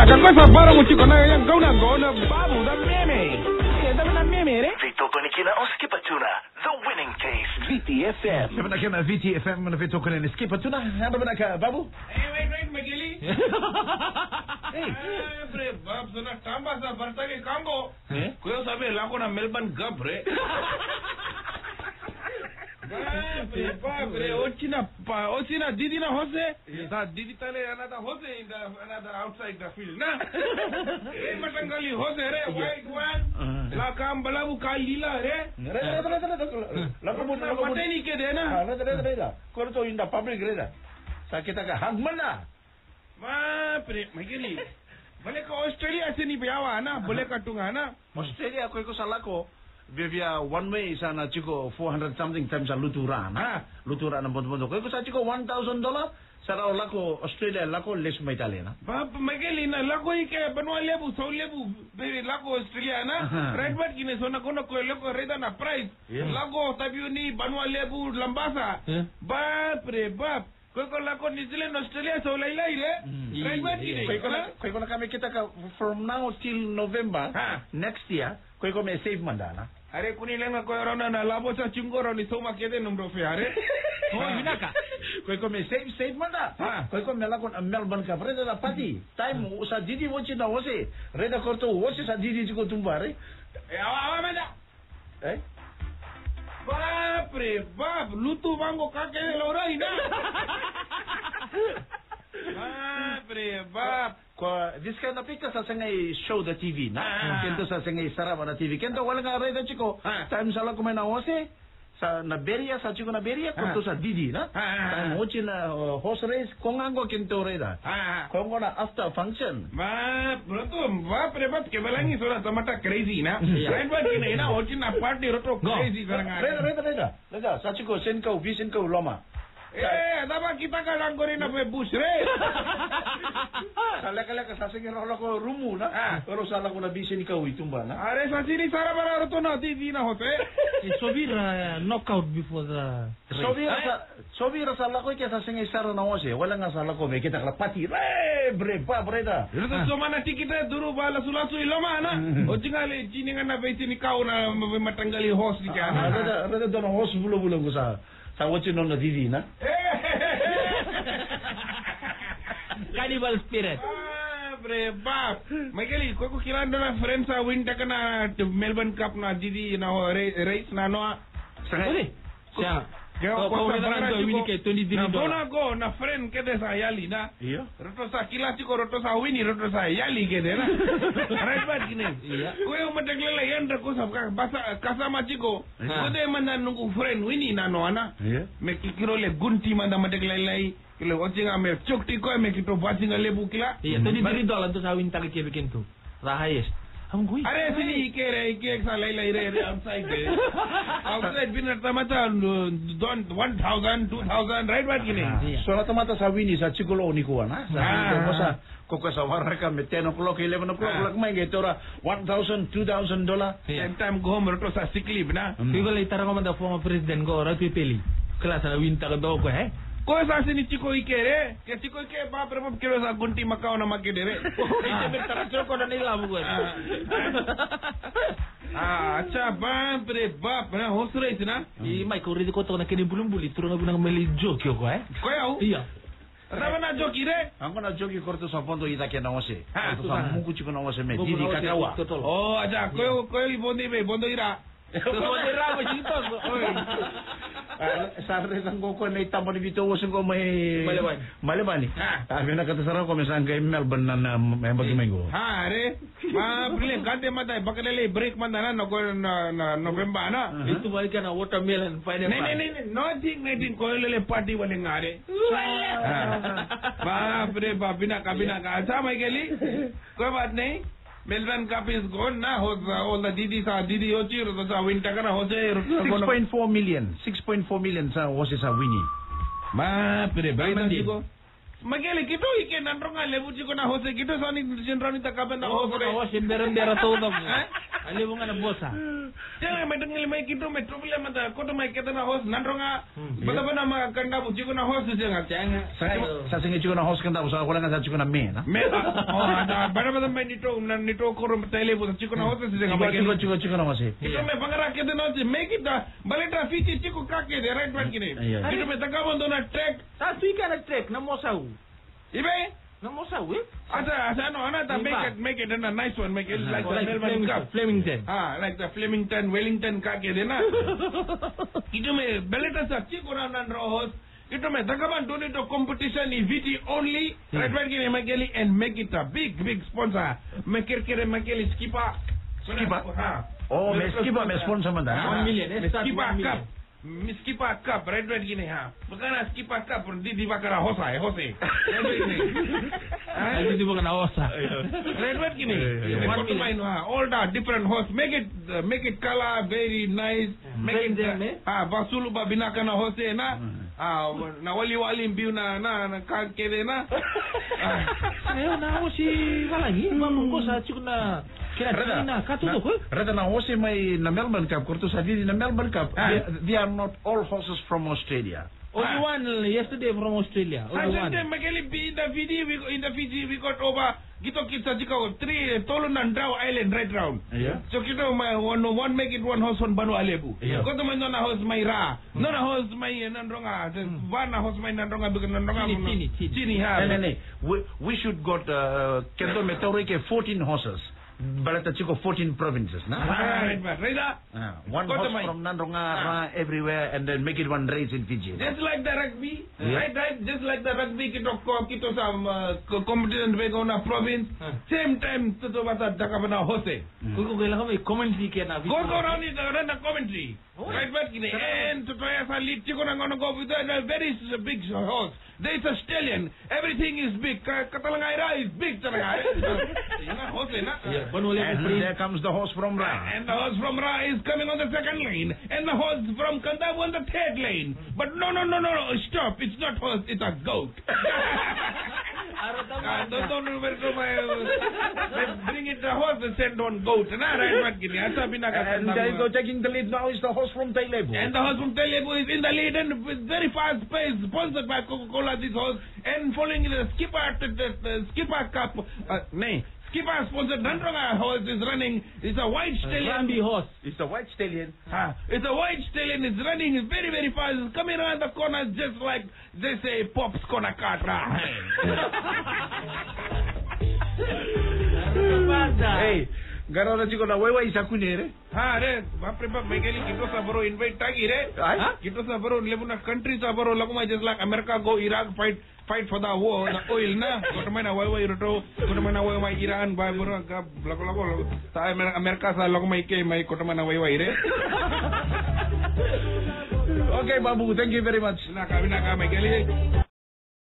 cosa para mucho con ella gona babu da meme. Da na meme re. Vito Konikina Oskipatuna, the winning taste. VTFM. Sebenarnya kena VTFM mana Vito Konikina Oskipatuna. Ada benar ke babu? Wait Magili. Hey, bre bab sona tamba sa barta ke kango. Koyo sabe lako na Melbourne Cup re. Babre, ochina didi na hose. Da didi tale another hose in the another outside the field. Na. Matangali hose re, white one. La kambala bu kalila re. La kamu pateni ke de na. Reda. Kau tu in the public reda. Sakit agak hang mana? Babre, Magili. Boleh ke Australia sini biawa na, boleh ke tunga na. Australia aku ikut salah ko. Via one way sana ciko 400 something times luturan. Luturan na bondo. Kau sa ciko $1,000 sara lako Australia lako les mai tale na. Bab Magili na lako ike banwa lebu so lebu be lako Australia na. Redbird kine sona kono ko lako reda na price. Lako tabiuni banwa lebu lambasa. Babre bab. Kau lako New Zealand Australia so lai re. Redbird kine. Kau kami kita from now till November next year. Kau may save mandana. Are kunilang ko rona na labo sa chingoro ni soma kede numro fe are. Oh hinaka. Kau may save manda. Kau melakon Melbourne Cup reda na pati. Time sa didi wochi na wose. Reda korto wose sa didi ko tumbare. Awa manda. Bab lutu bango kake lora ina. Bab this kind of pictures sa sangay show the TV na. Kento sa sangay sarap na TV. Kento wala nga reda chiko. Time sala kumay na wose. Sa Naberia, sa chiko Naberia, kunto sa Didi na. Time wochi na horse race, kung ango kento reda. Kung na after function. Bro, prebat kebalangi sola tomata crazy na. Right ba kina ina wochi na party roto crazy karanga. Reda, sa chiko senkau, bisenkau loma. Dapat kita kadang gorin na bus re. Kala sa singin rolo ko rumu na. Pero sala ko na bisin ikaw itumba na. Are sa sini sara bara roto na TV na hote. Sobir knockout before the Sobir sala ko kaya sa singin sara na wase. Wala nga sala ko may kita kalapati. Breda. Roto soma na tikita duru bala sulasu iloma na. O tingali jiningan na bisin ikaw na matanggali host di kana. Reda doon host bulo-bulo ko sa watching on the TV na. Carnival spirit. Bab. Magili, kau kira na friends sa win taka na Melbourne Cup na didi na race na noa. Boleh. Siya. Kau na win ke $23. Na go na friend kede sa yali na. Iya. Roto sa kilasi ko roto sa wini roto sa yali kede na. Right bad kini. Iya. Kau mataglela yan ko sa basa kasama chiko. Kode man na nungu friend wini na noa na. Iya. Me kikiro le gunti man na mataglela kile watching me chokti ko me kito watching lebu kila. Iya, $23 to sa win taki bikin tu. Rahayes. Are sini ike sa lai re outside de. Outside binar tamata 1,000 2,000 right ba kini. So na tamata sa wini sa chikulo ni ko na. Sa koko sa waraka me 10 o'clock 11 o'clock lag may getora $1,000 $2,000. Same time go home roto sa sick leave na. People itara ko man da former president go ra pipeli. Klasa na win ta do ko Ko sa sini chiko ike re. Ke chiko ike ba prabab kilo sa gunti makao na makide re. Ite betara choko na nila mo ko. Acha bab na horse race na. Mai ko ri ko to na kini bulum-buli turo na gunang meli joke ko Ko yau? Iya. Rama na joki re? Angko na joki korto sa pondo ita ke na wase. Korto sa mungu chiko na wase me didi kakawa. Oh, aja ko bondi be bondo ira. Bondi ra mo chito. Sa resang ko na itamo ni Vito wasin ko may Malabani. Sabi na katasara ko may sangkay Melbourne na may bagimenggo. Are. Brilliant kante mata bakalele break man na November na. Itu balik na watermelon pineapple. Nee, nothing ko lele party wale ngare. Bina ka sa may gali. Koy baat nahi. Melbourne Cup is gone na. All the Didi Ochi sa win taka na hose. 6.4 million sa wase sa winning. Baik na chiko. Mageli kito ike nandronga lebu chiko na hose kito sani jinrani takaben na hose. Awas bera to dong. Ali mo nga na bosa. Jangan may dengil may kito may problem ada koto may kita na hose nandronga. Bata na maganda bu chiko na hose jangan. Sa singi chiko na hose kanda usa wala nga sa chiko na me na. Me ada bata may nito koro tele bu chiko na hose jangan. Chiko na hose. Kito may pangara kita na make it baleta fiti chiko kake de right back kini. Kito may tagabon do na track. Ta fika na trek na mosau. Ibe? Na mosau eh? Asa ano anata make it a nice one make it like the Melbourne Cup. Flemington. Like the Flemington Wellington kake de na. Kito may baleta sa chiko na nandrohos. Kito may tagaban do nito competition ni VT only right back kini mageli and make it a big sponsor. Makirkire mageli skipa. Oh, me sponsor man da. 1 million. Skipa Cup. Skipa Cup, red gini ha. Bukan Skipa Cup, di bakara hose. Ali di bukan aosa. Red gini. All the different hose. Make it color very nice. Make it basulu ba binaka na hose na. Na wali mbiu na kede na. Ayo na ako si Walangi. Mamang ko sa chiko na kina katutok ko. Rada na hose may na Melbourne Cup. Kurto sa na Melbourne Cup. They are not all horses from Australia. Only one yesterday from Australia. Only one. In the Fiji we got over Gito kita jika 3 Tolun and Draw Island right round. Yeah. So kita one make it one horse on Banu Alebu. Yeah. Kau tu mana horse mai ra, nona horse mai nandronga, one horse mai nandronga bukan nandronga. Chini ha. We should got kento meteorike 14 horses. Balata chiko 14 provinces, na? Right. One horse from Nandronga everywhere, and then make it one race in Fiji. Just like the rugby, right? Just like the rugby, kito some competition we go na province. Same time, to bata takabana hose. Kuko kailangan may commentary kaya na. Go around it, run a commentary. Right back in the end, to try as a lead, chiko na go with a very big horse. There is a stallion. Everything is big. Katalangaira is big. And there comes the horse from Ra. And the horse from Ra is coming on the second lane. And the horse from Kandavu on the third lane. But no. Stop. It's not horse. It's a goat. Bring it the horse and send on goat. And there you go, taking the lead now is the horse from Tailebu. And the horse from Tailebu is in the lead and with very fast pace, sponsored by Coca-Cola, this horse. And following the Skipper Cup. Skipper sponsored Nandronga horse is running. It's a white stallion. Horse. It's a white stallion. It's a white stallion. It's running. It's very, very fast. It's coming around the corner just like they say Pop's corner cart. Hey, Garora chiko na wewe isakunere. Re, bapre bap megeli kito sabaro invite tagi re. Kito sabaro lebuna country sabaro laguma just like America go Iraq fight for the war the oil na. Kotamana wewe iroto, kotamana wewe mai Iran ba bro ka lago. Ta America sa laguma ike mai kotamana wewe re. Okay, Babu, thank you very much. Naka megeli.